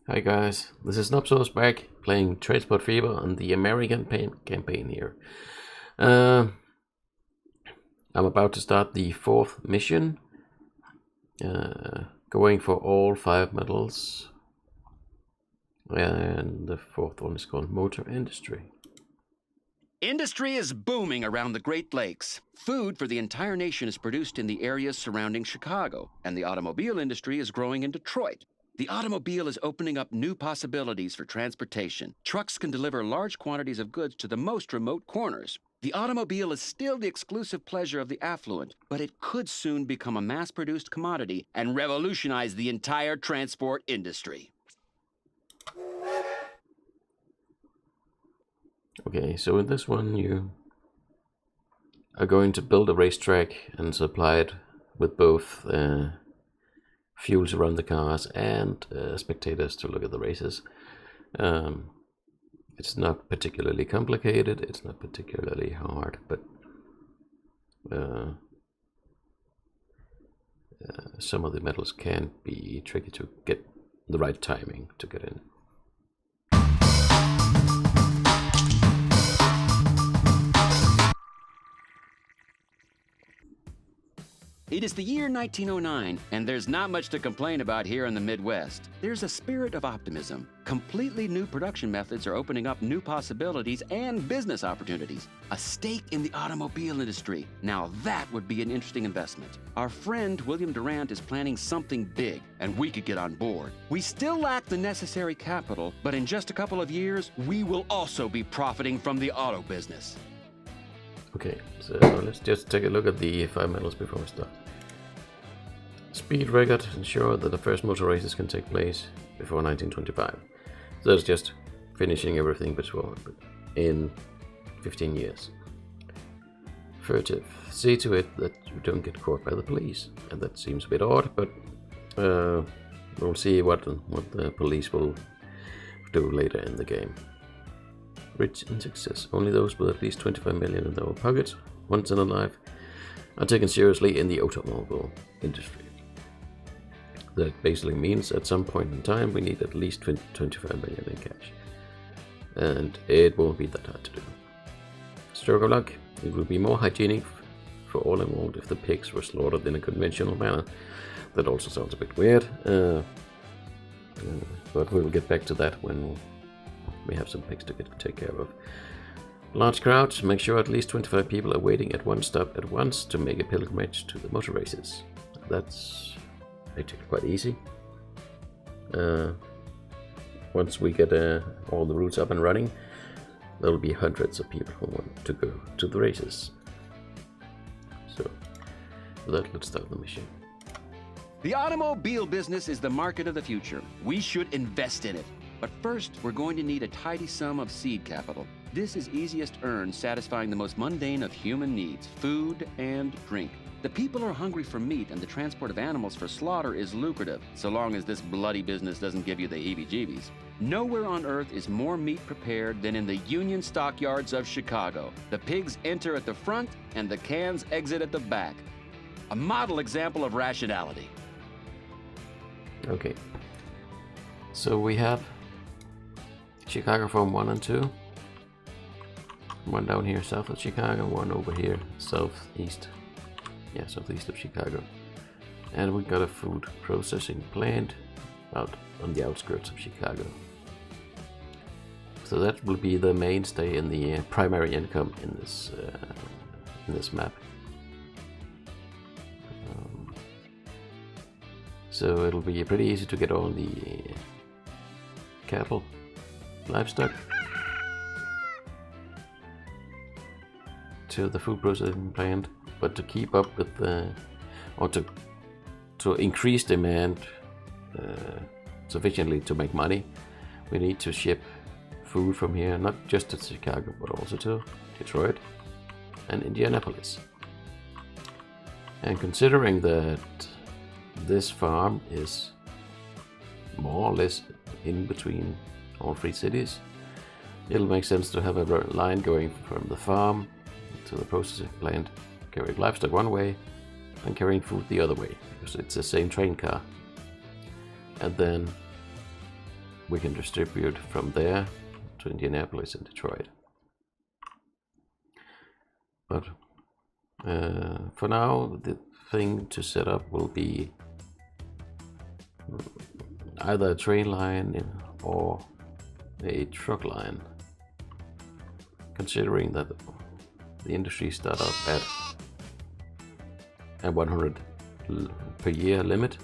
Hi guys, this is NUB SAUCE back playing Transport Fever on the American campaign here. I'm about to start the 4th mission, going for all 5 medals, and the 4th one is called Motor Industry. Industry is booming around the Great Lakes. Food for the entire nation is produced in the areas surrounding Chicago, and the automobile industry is growing in Detroit. The automobile is opening up new possibilities for transportation. Trucks can deliver large quantities of goods to the most remote corners. The automobile is still the exclusive pleasure of the affluent, but it could soon become a mass-produced commodity and revolutionize the entire transport industry. Okay, so in this one you are going to build a racetrack and supply it with both fuel to run the cars and spectators to look at the races. It's not particularly complicated, it's not particularly hard, but some of the medals can be tricky to get the right timing to get in. It is the year 1909, and there's not much to complain about here in the Midwest. There's a spirit of optimism. Completely new production methods are opening up new possibilities and business opportunities. A stake in the automobile industry. Now that would be an interesting investment. Our friend William Durant is planning something big, and we could get on board. We still lack the necessary capital, but in just a couple of years, we will also be profiting from the auto business. Okay, so let's just take a look at the 5 medals before we start. Speed record, ensure that the first motor races can take place before 1925. So that's just finishing everything before in 15 years. Furtive, see to it that you don't get caught by the police. And that seems a bit odd, but we'll see what the police will do later in the game. Rich in success. Only those with at least 25 million in their pockets, once in a life, are taken seriously in the automobile industry. That basically means at some point in time we need at least 25 million in cash. And it won't be that hard to do. Stroke of luck, it would be more hygienic for all involved if the pigs were slaughtered in a conventional manner. That also sounds a bit weird, but we'll get back to that when we have some pigs to take care of. Large crowds, make sure at least 25 people are waiting at one stop at once to make a pilgrimage to the motor races. That's actually quite easy. Once we get all the routes up and running, there will be hundreds of people who want to go to the races. So, with that, let's start the mission. The automobile business is the market of the future. We should invest in it. But first, we're going to need a tidy sum of seed capital. This is easiest earned satisfying the most mundane of human needs, food and drink. The people are hungry for meat, and the transport of animals for slaughter is lucrative, so long as this bloody business doesn't give you the heebie-jeebies. Nowhere on earth is more meat prepared than in the Union stockyards of Chicago. The pigs enter at the front, and the cans exit at the back. A model example of rationality. Okay. So we have Chicago Farm 1 and 2. One down here south of Chicago, one over here southeast. Yeah, southeast of Chicago. And we got a food processing plant out on the outskirts of Chicago. So that will be the mainstay in the primary income in this map. So it'll be pretty easy to get all the cattle, livestock to the food processing plant, but to keep up with or to increase demand sufficiently to make money, we need to ship food from here, not just to Chicago, but also to Detroit and Indianapolis. And considering that this farm is more or less in between all 3 cities, it'll make sense to have a line going from the farm to the processing plant, carrying livestock one way and carrying food the other way, because it's the same train car. And then we can distribute from there to Indianapolis and Detroit. But for now, the thing to set up will be either a train line or a truck line, considering that the industry start up at a 100 per year limit.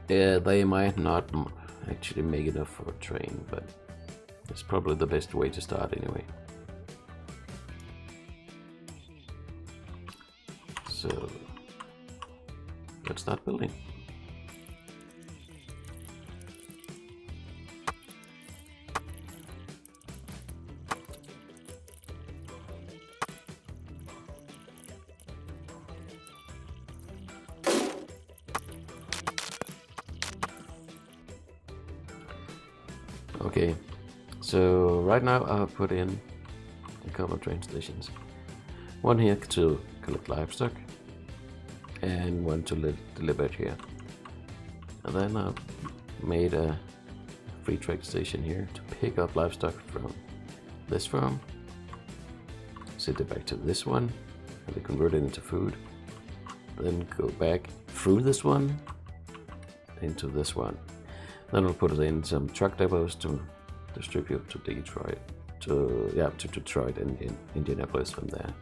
They might not actually make enough for a train, but it's probably the best way to start anyway. So let's start building. Okay, so right now I've put in a couple of train stations. One here to collect livestock and one to deliver it here. And then I've made a free trade station here to pick up livestock from this farm, send it back to this one, and they convert it into food. Then go back through this one into this one. Then we'll put it in some truck depots to distribute to Detroit, to Detroit and in Indianapolis from there.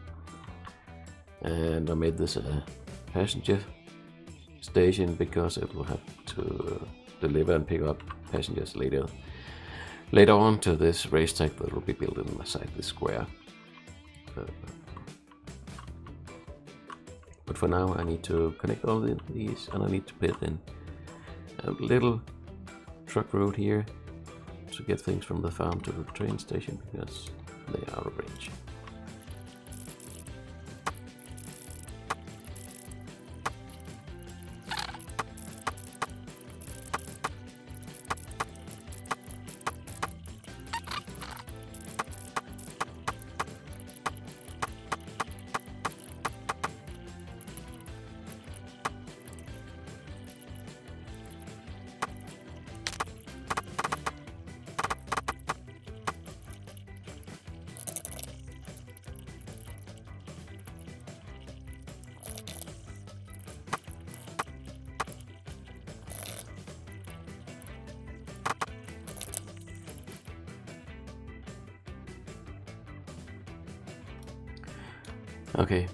And I made this a passenger station because it will have to deliver and pick up passengers later on to this racetrack that will be built inside this square. But for now I need to connect all these, and I need to put in a little truck road here to get things from the farm to the train station because they are out of range. Okay,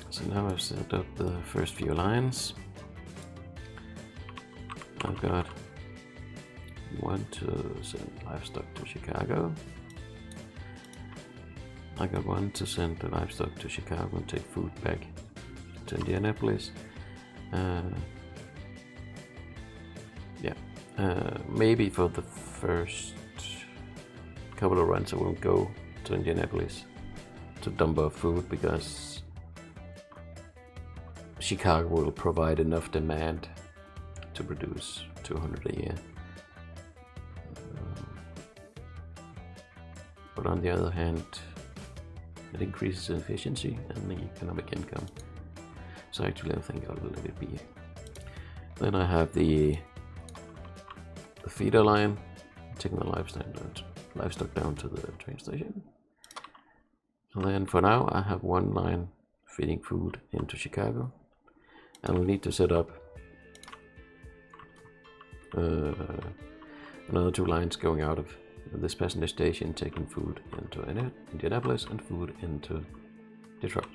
so now I've set up the first few lines. I've got one to send livestock to Chicago. I got one to send the livestock to Chicago and take food back to Indianapolis. Maybe for the first couple of runs I won't go to Indianapolis to dump off food because Chicago will provide enough demand to produce 200 a year. But on the other hand, it increases efficiency and the economic income. So actually I think I'll let it be. Then I have the feeder line, taking the livestock down to the train station. And then for now I have one line feeding food into Chicago, and we'll need to set up another two lines going out of this passenger station, taking food into Indianapolis and food into Detroit.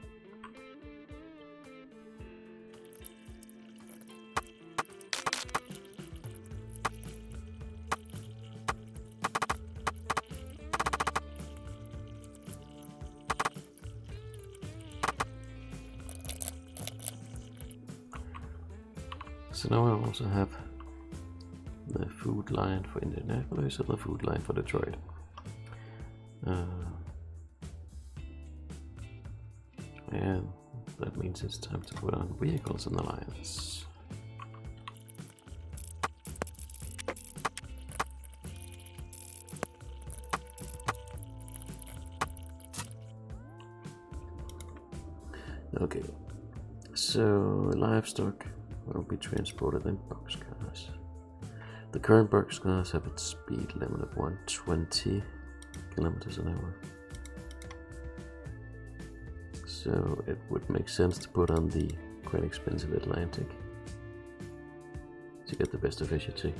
So now I also have the food line for Indianapolis and the food line for Detroit. And that means it's time to put on vehicles in the lines. Okay, so livestock will be transported in boxcars. The current box cars have a speed limit of 120 kilometers an hour. So it would make sense to put on the quite expensive Atlantic to get the best efficiency.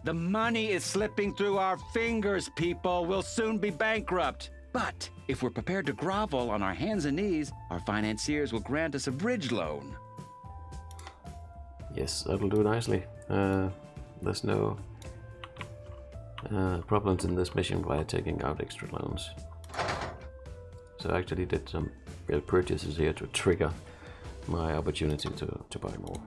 The money is slipping through our fingers, people. We'll soon be bankrupt. But if we're prepared to grovel on our hands and knees, our financiers will grant us a bridge loan. Yes, that'll do nicely. There's no problems in this mission by taking out extra loans. So I actually did some purchases here to trigger my opportunity to buy more.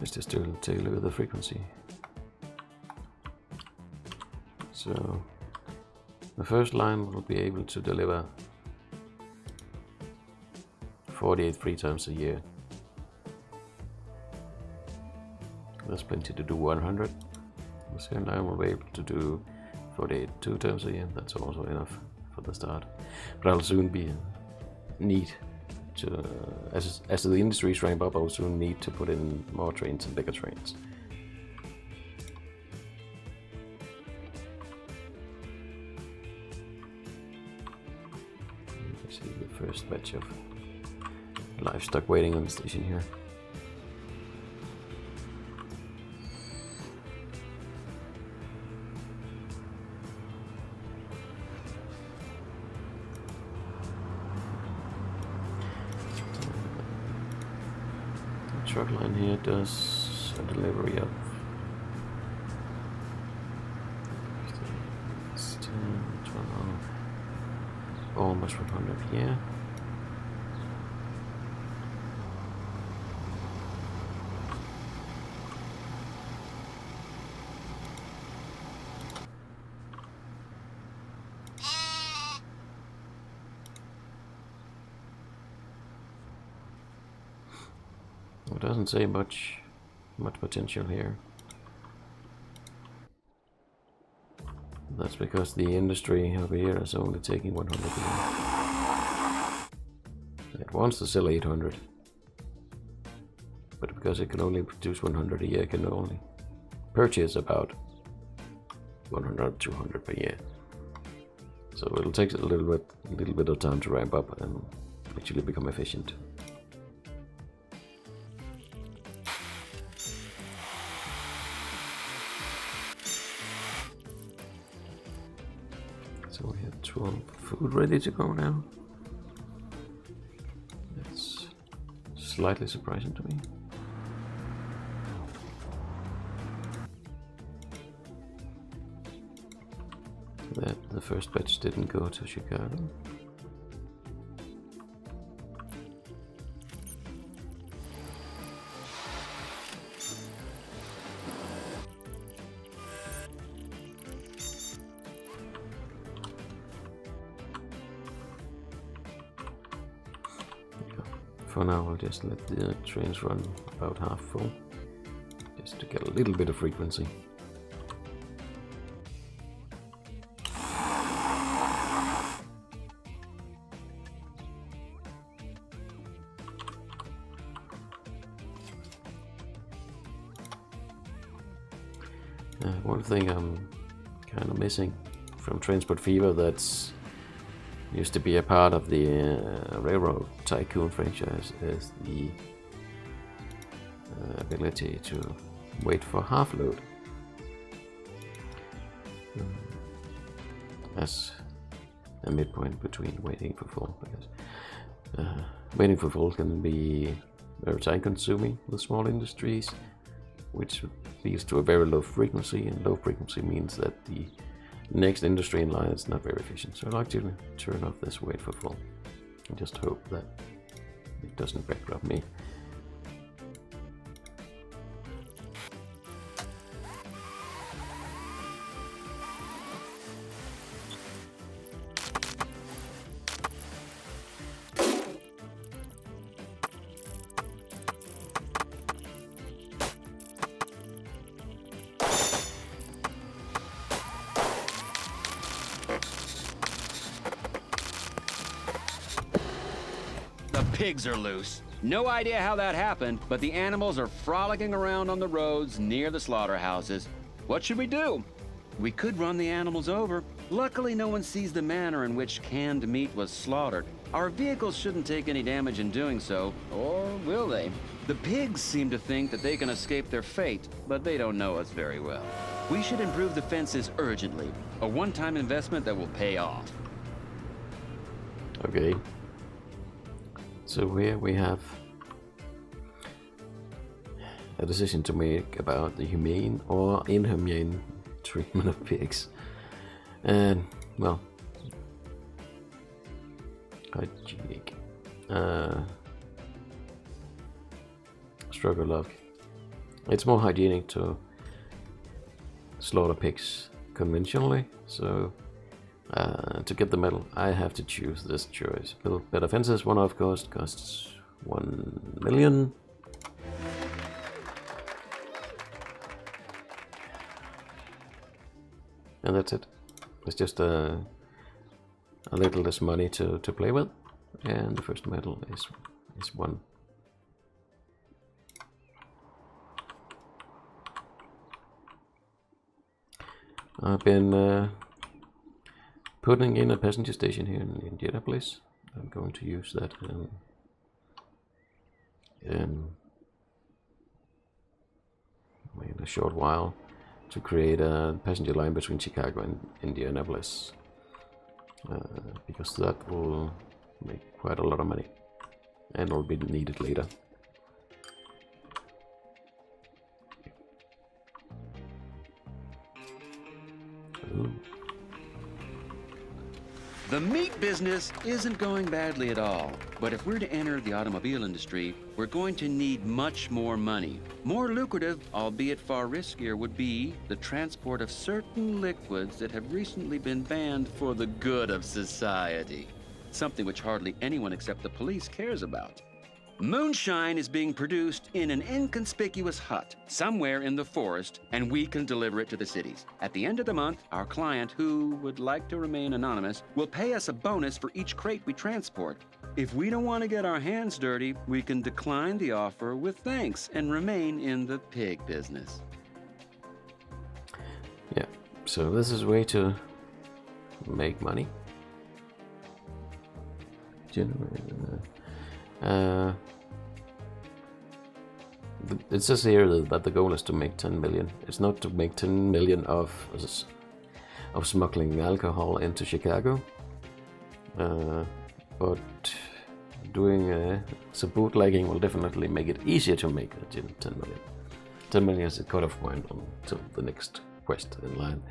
Let's just take a look at the frequency. So the first line will be able to deliver 48 free times a year. That's plenty to do 100. The second line will be able to do 48 2 times a year. That's also enough for the start. But I'll soon be need to, as the industries ramp up, I'll soon need to put in more trains and bigger trains. See the first batch of livestock waiting on the station here. The truck line here does a delivery of 10, 12, almost 100 here. It doesn't say much potential here. That's because the industry over here is only taking 100 a year. It wants to sell 800, but because it can only produce 100 a year, it can only purchase about 100 200 per year. So it'll take a little bit of time to ramp up and actually become efficient. So we have 12 food ready to go now. That's slightly surprising to me. That the first batch didn't go to Chicago. For now, I'll just let the trains run about half full, just to get a little bit of frequency. One thing I'm kind of missing from Transport Fever that's used to be a part of the Railroad Tycoon franchise is the ability to wait for half load. As a midpoint between waiting for full, because waiting for full can be very time consuming with small industries, which leads to a very low frequency, and low frequency means that the next industry in line is not very efficient. So I like to turn off this wait for full and just hope that it doesn't bankrupt me. The pigs are loose. No idea how that happened, but the animals are frolicking around on the roads near the slaughterhouses. What should we do? We could run the animals over. Luckily, no one sees the manner in which canned meat was slaughtered. Our vehicles shouldn't take any damage in doing so, or will they? The pigs seem to think that they can escape their fate, but they don't know us very well. We should improve the fences urgently. A one-time investment that will pay off. Okay. So here we have a decision to make about the humane or inhumane treatment of pigs. And, well, hygienic. Struggle luck. It's more hygienic to slaughter pigs conventionally, so to get the medal, I have to choose this choice. Build better fences, one-off costs 1 million. And that's it. It's just a little less money to play with, and the first medal is 1. I've been putting in a passenger station here in Indianapolis. I'm going to use that in a short while to create a passenger line between Chicago and Indianapolis, because that will make quite a lot of money and will be needed later. Ooh. The meat business isn't going badly at all, but if we're to enter the automobile industry, we're going to need much more money. More lucrative, albeit far riskier, would be the transport of certain liquids that have recently been banned for the good of society. Something which hardly anyone except the police cares about. Moonshine is being produced in an inconspicuous hut somewhere in the forest, and we can deliver it to the cities. At the end of the month, our client, who would like to remain anonymous, will pay us a bonus for each crate we transport. If we don't want to get our hands dirty, we can decline the offer with thanks and remain in the pig business. Yeah, so this is a way to make money. It says here that the goal is to make 10 million. It's not to make 10 million of smuggling alcohol into Chicago, but doing some bootlegging will definitely make it easier to make 10 million. 10 million is the cutoff point until the next quest in line.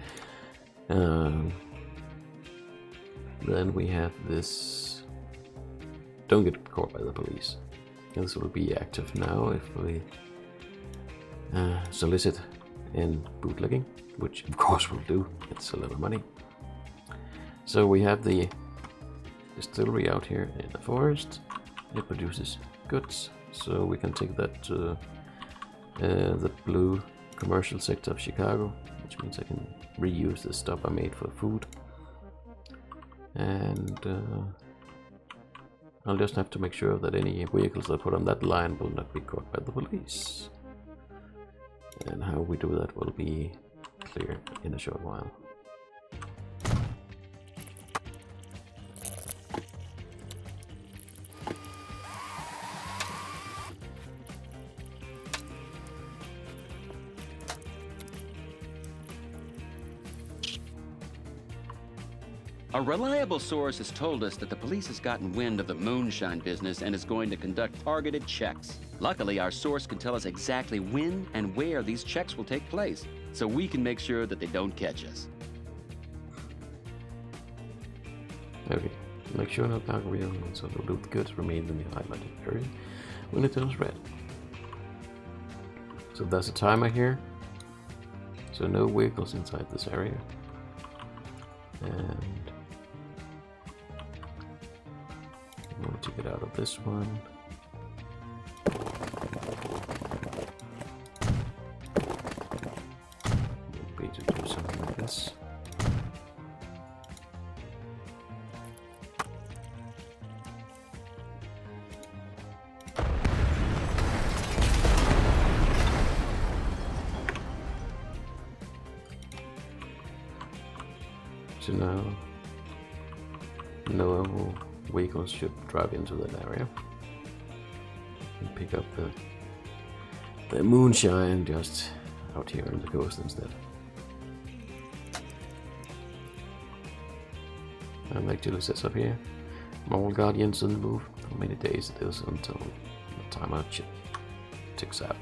Then we have this: don't get caught by the police. This will be active now if we solicit in bootlegging, which of course we'll do. It's a lot of money. So we have the distillery out here in the forest. It produces goods, so we can take that to the blue commercial sector of Chicago, which means I can reuse the stuff I made for food. And I'll just have to make sure that any vehicles I put on that line will not be caught by the police. And how we do that will be clear in a short while. A reliable source has told us that the police has gotten wind of the moonshine business and is going to conduct targeted checks. Luckily, our source can tell us exactly when and where these checks will take place, so we can make sure that they don't catch us. Okay, make sure no cargo vehicles or loot goods remain in the highlighted area when it turns red. So there's a timer here, so no vehicles inside this area. And I'm going to get out of this one. Maybe to do something like this. So now no vehicles should drive into that area and pick up the moonshine just out here on the coast instead. And actually says up here, Mall Guardians doesn't move. How many days it is until the timer ticks out.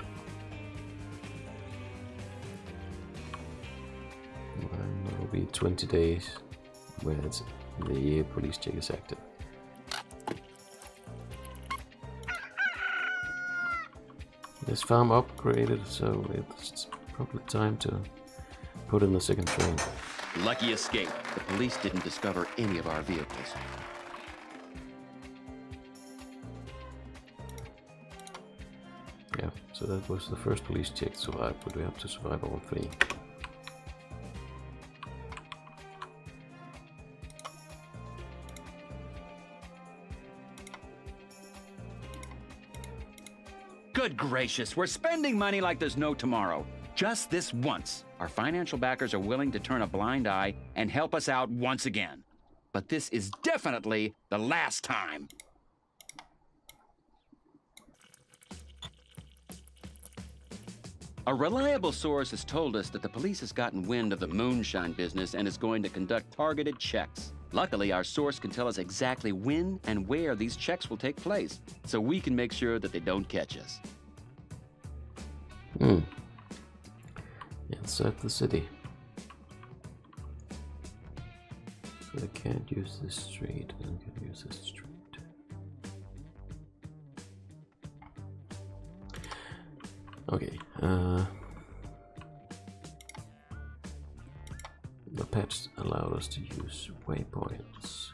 And it will be 20 days where the police check is active. This farm upgraded, so it's probably time to put in the second train. Lucky escape. The police didn't discover any of our vehicles. Yeah, so that was the first police check survived, but we have to survive all three. Good gracious, we're spending money like there's no tomorrow. Just this once, our financial backers are willing to turn a blind eye and help us out once again. But this is definitely the last time. A reliable source has told us that the police has gotten wind of the moonshine business and is going to conduct targeted checks. Luckily, our source can tell us exactly when and where these checks will take place, so we can make sure that they don't catch us. Inside the city. So I can't use this street, and I can use this street. Okay, the patch allowed us to use waypoints.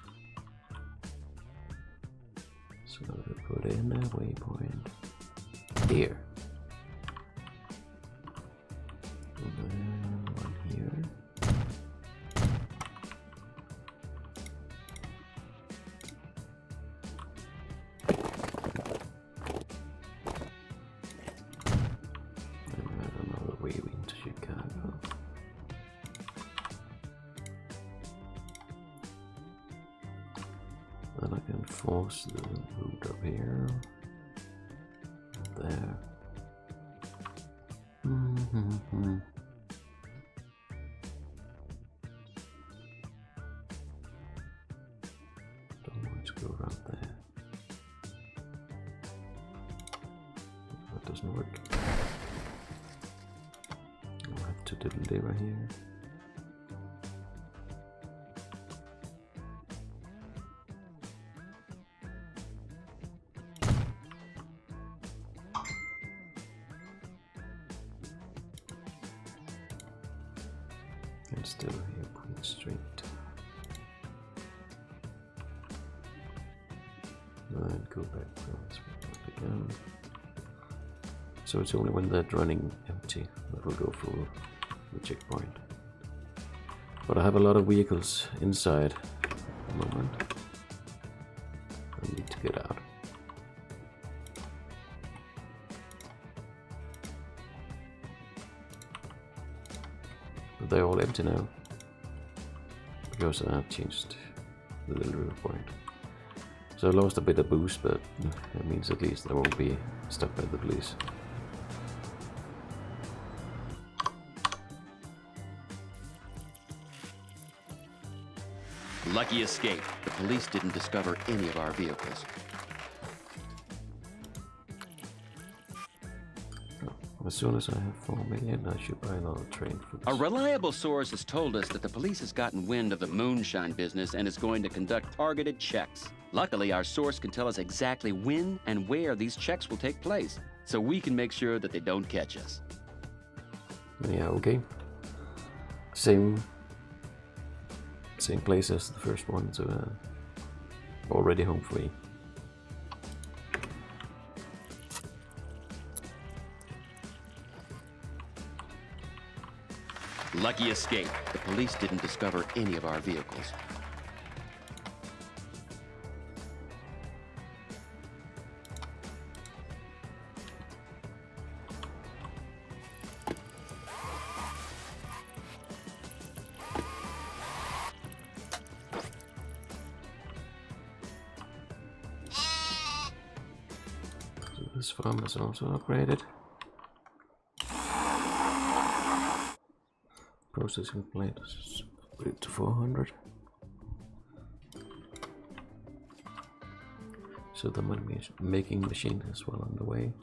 So we put in a waypoint here. And then one here. Then I can force the route up here, there. Don't want to go around there. That doesn't work. I'll have to deliver here. And still here, Queen Street. And go back again. So it's only when they're running empty that will go through the checkpoint. But I have a lot of vehicles inside at the moment. I need to get out. But they're all empty now because I changed the delivery point. So I lost a bit of boost, but that means at least I won't be stuck by the police. Lucky escape. The police didn't discover any of our vehicles. As soon as I have 4 million, I should buy another train for this. A reliable source has told us that the police has gotten wind of the moonshine business and is going to conduct targeted checks. Luckily, our source can tell us exactly when and where these checks will take place, so we can make sure that they don't catch us. Yeah, okay. Same place as the first one, so already home free. Lucky escape. The police didn't discover any of our vehicles. So this farm is also upgraded. Processing plant is upgraded to 400. So the money making machine is well on the way.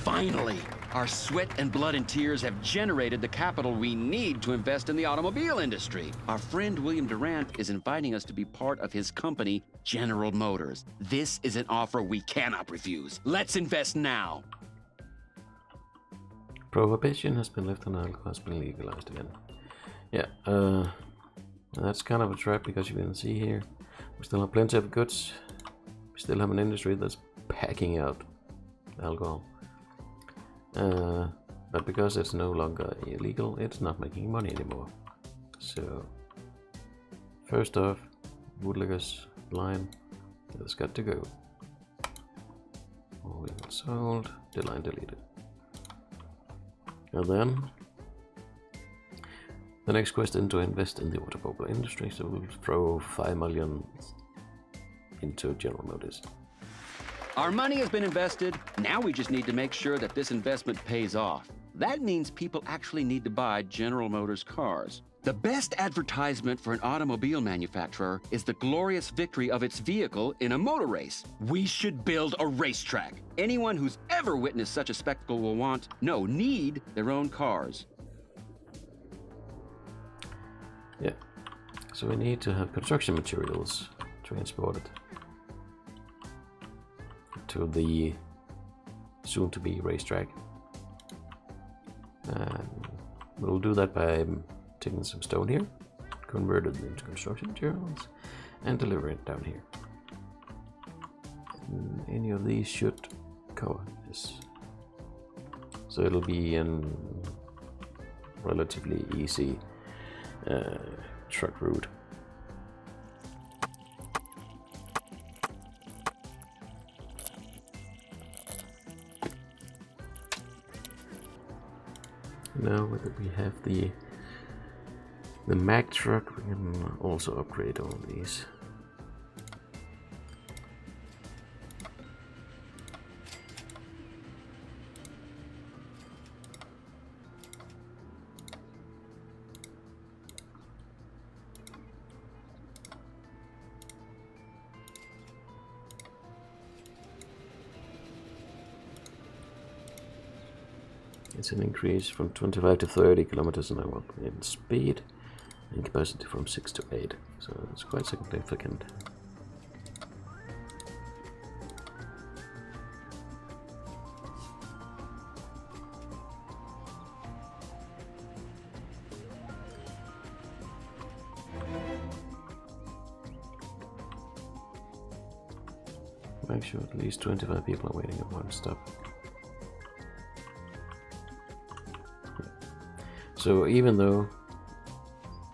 Finally! Our sweat and blood and tears have generated the capital we need to invest in the automobile industry. Our friend William Durant is inviting us to be part of his company, General Motors. This is an offer we cannot refuse. Let's invest now! Prohibition has been lifted and alcohol has been legalized again. Yeah, that's kind of a trap because you can see here, we still have plenty of goods. We still have an industry that's packing out alcohol. But because it's no longer illegal, it's not making money anymore. So, first off, Woodliggers line has got to go. All sold, the line deleted. And then, the next question to invest in the automobile industry, so we'll throw 5 million into General Motors. Our money has been invested. Now we just need to make sure that this investment pays off. That means people actually need to buy General Motors cars. The best advertisement for an automobile manufacturer is the glorious victory of its vehicle in a motor race. We should build a racetrack. Anyone who's ever witnessed such a spectacle will need their own cars. Yeah, so we need to have construction materials transported to the soon-to-be racetrack, and we'll do that by taking some stone here, convert it into construction materials, and deliver it down here. And any of these should cover this, so it'll be a relatively easy truck route. Now that we have the Mack truck, we can also upgrade all of these. It's an increase from 25 to 30 kilometers an hour in speed, and capacity from 6 to 8, so it's quite significant. Make sure at least 25 people are waiting at one stop. So even though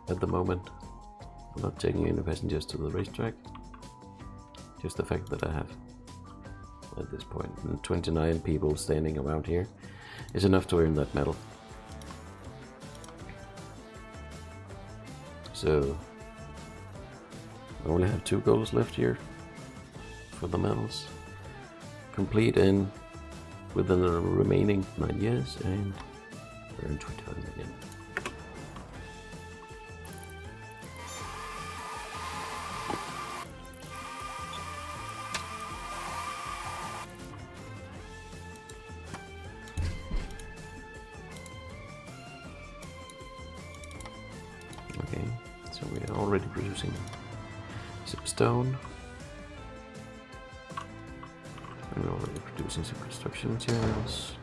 at the moment I'm not taking any passengers to the racetrack, just the fact that I have at this point 29 people standing around here is enough to earn that medal. So I only have 2 goals left here for the medals. Complete in within the remaining 9 years and earn 25 million. Okay, so we are already producing some stone. And we're already producing some construction materials.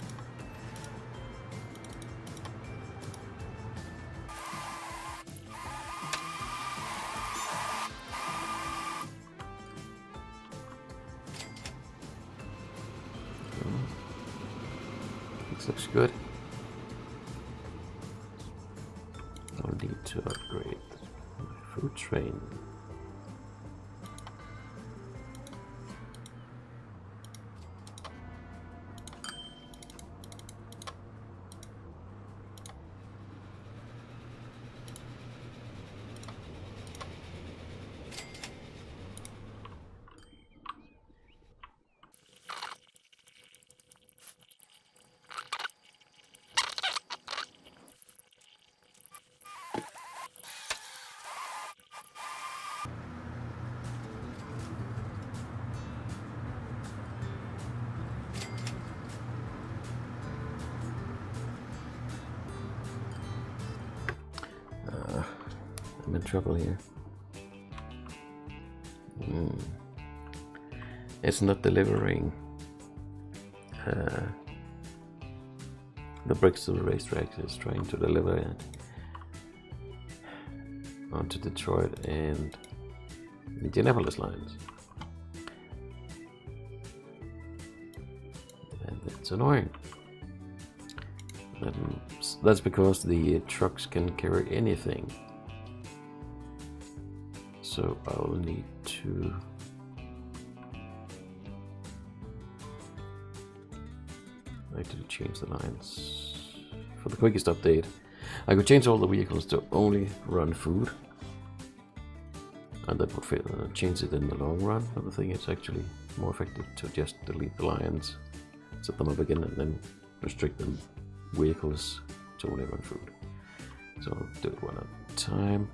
This looks good. I'll need to upgrade my food train. I'm in trouble here. It's not delivering the bricks to the racetracks. It's trying to deliver it onto Detroit and Indianapolis lines. And it's annoying. That's because the trucks can carry anything. So I'll need to actually change the lines. For the quickest update, I could change all the vehicles to only run food, and that would change it in the long run. But the thing is actually more effective to just delete the lines, set them up again, and then restrict the vehicles to only run food. So I'll do it one at a time.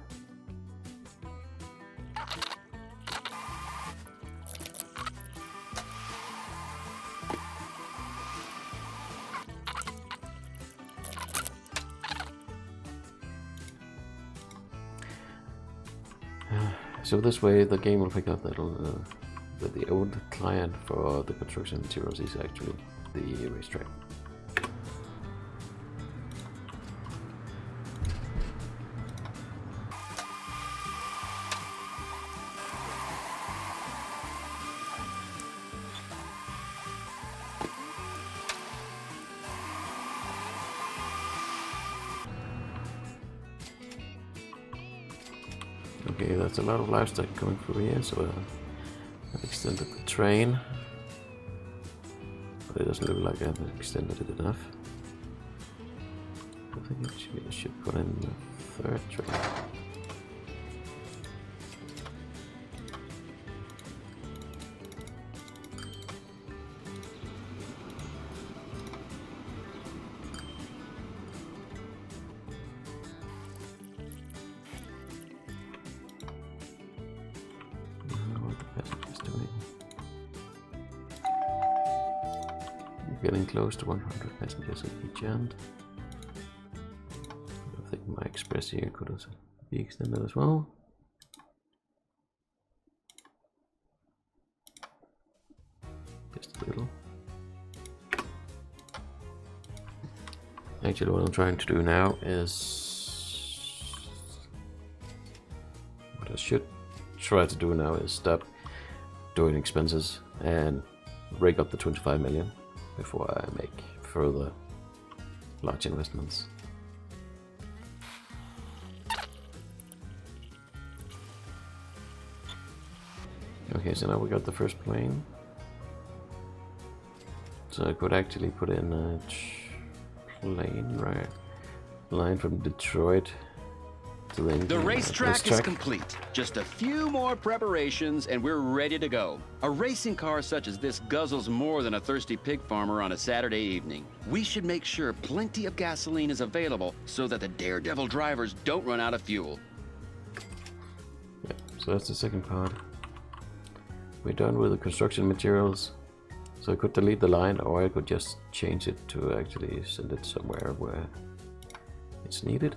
So this way the game will pick up that the old client for the construction materials is actually the racetrack. Okay, that's a lot of livestock coming through here, so I've extended the train. But it doesn't look like I've extended it enough. I think actually I should put in the 3rd train. Getting close to 100 passengers at each end. I think my express here could have be extended as well. Just a little. Actually, what I'm trying to do now is... What I should try to do now is stop doing expenses and rake up the 25 million before I make further large investments. Okay, so now we got the first plane. So I could actually put in a plane right line from Detroit to the racetrack is complete. Just a few more preparations and we're ready to go. A racing car such as this guzzles more than a thirsty pig farmer on a Saturday evening. We should make sure plenty of gasoline is available so that the daredevil drivers don't run out of fuel. Yeah, so that's the second part. We're done with the construction materials. So I could delete the line, or I could just change it to actually send it somewhere where it's needed.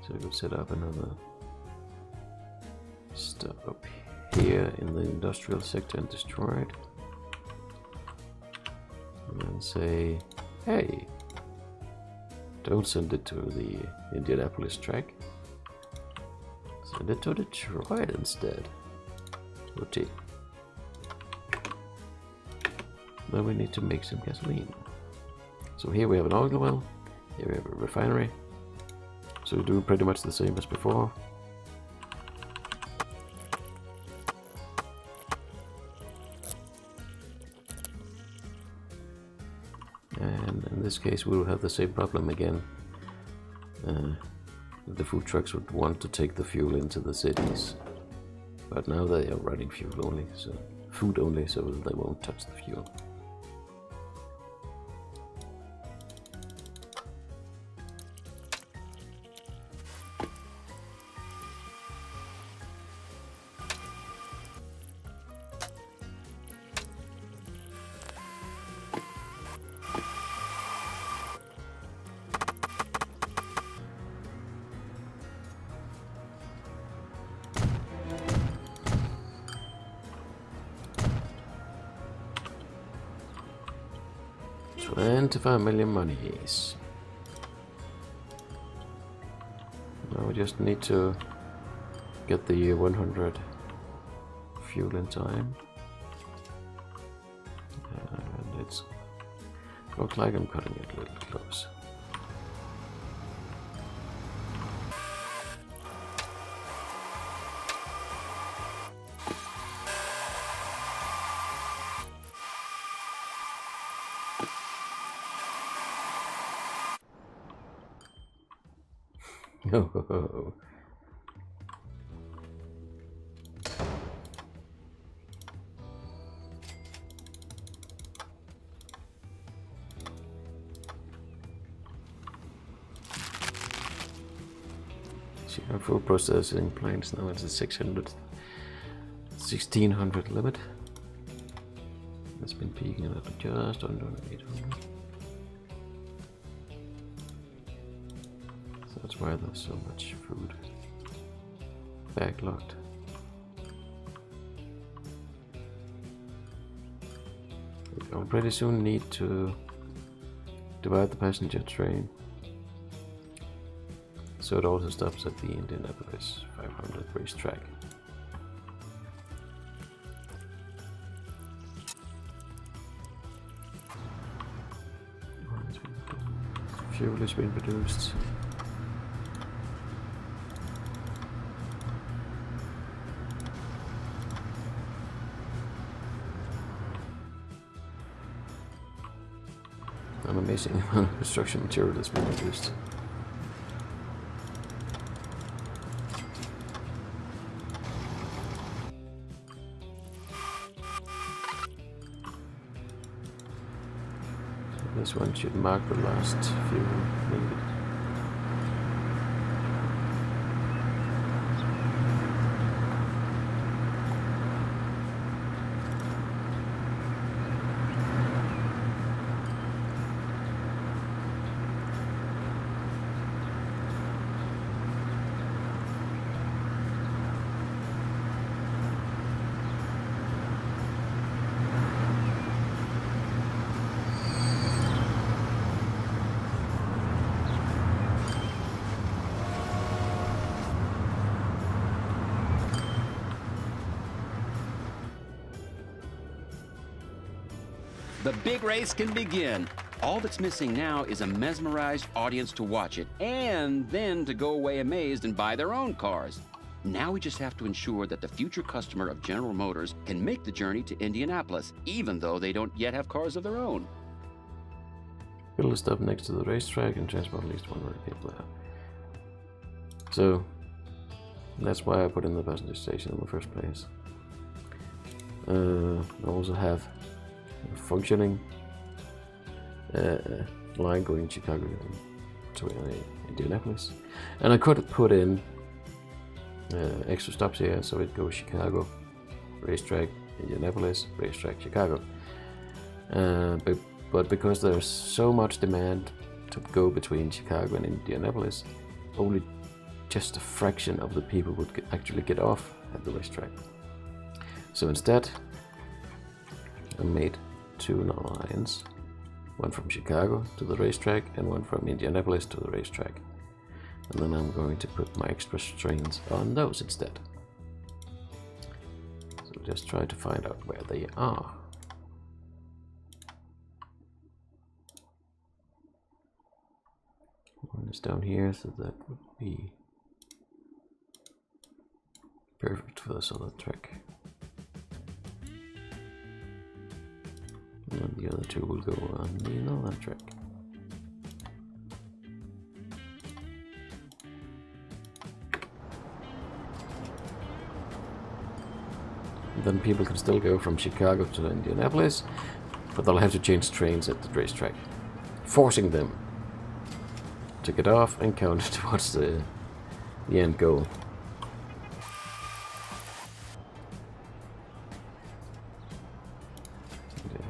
So we could set up another stop up here in the industrial sector and destroy it. And then say, hey, don't send it to the Indianapolis track. Send it to Detroit instead. Rotate. Then we need to make some gasoline. So here we have an oil well, here we have a refinery. So we do pretty much the same as before. And in this case we will have the same problem again. The food trucks would want to take the fuel into the cities. But now they are running fuel only, so food only, so they won't touch the fuel. $25 million monies. Now we just need to get the 100 fuel in time. And it's looks like I'm cutting it a little close. Oh. See our full processing plants now it's a 1600 limit. It's been peaking at just under 800. That's why there's so much food backlogged. We'll pretty soon need to divide the passenger train so it also stops at the Indianapolis 500 racetrack. Fuel is being produced. An amazing amount of construction material that's been produced. So this one should mark the last fuel needed. The big race can begin. All that's missing now is a mesmerized audience to watch it, and then to go away amazed and buy their own cars. Now we just have to ensure that the future customer of General Motors can make the journey to Indianapolis, even though they don't yet have cars of their own. Build a stop next to the racetrack and transport at least 100 people there. So that's why I put in the passenger station in the first place. I also have a functioning line going to Chicago to Indianapolis, and I could put in extra stops here, so it goes Chicago, racetrack, Indianapolis, racetrack, Chicago. But because there's so much demand to go between Chicago and Indianapolis, only just a fraction of the people would actually get off at the racetrack. So instead, I made two lines, one from Chicago to the racetrack and one from Indianapolis to the racetrack. And then I'm going to put my express trains on those instead. So just try to find out where they are. One is down here, so that would be perfect for this other track. And then the other two will go on the northern track. Then people can still go from Chicago to Indianapolis, but they'll have to change trains at the racetrack, forcing them to get off and count towards the end goal.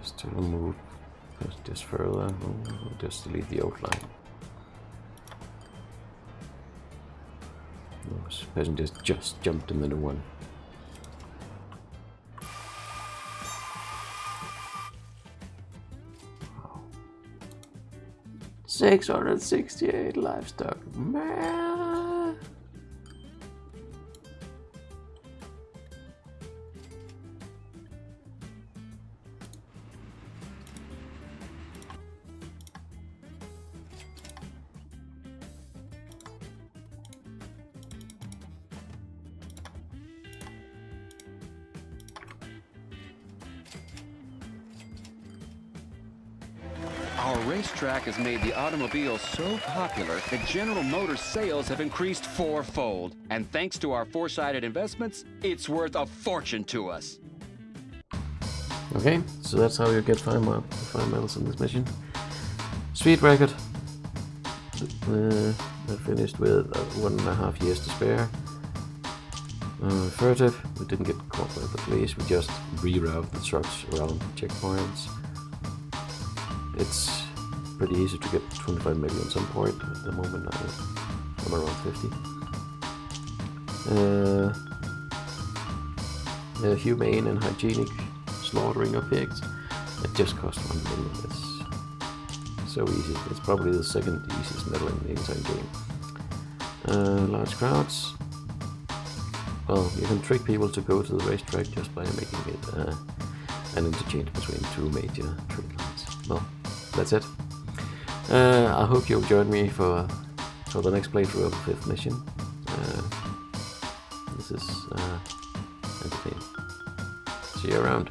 Just to move just further, we'll just delete the old line. Those passengers just jumped in the new one. 668 livestock, man. Our racetrack has made the automobile so popular that General Motors sales have increased fourfold. And thanks to our foresighted investments, it's worth a fortune to us. Okay, so that's how you get 5 medals in this mission. Speed record. I finished with 1.5 years to spare. Furtive, we didn't get caught by the police, we just rerouted the trucks around checkpoints. It's pretty easy to get 25 million at some point. At the moment I'm around 50. Humane and hygienic slaughtering of pigs. It just cost 1 million. It's so easy. It's probably the second easiest medal in the entire game. Large crowds. Well, you can trick people to go to the racetrack just by making it an interchange between two major train lines. Well, that's it. I hope you'll join me for the next playthrough of the 5th mission. This is entertaining. See you around.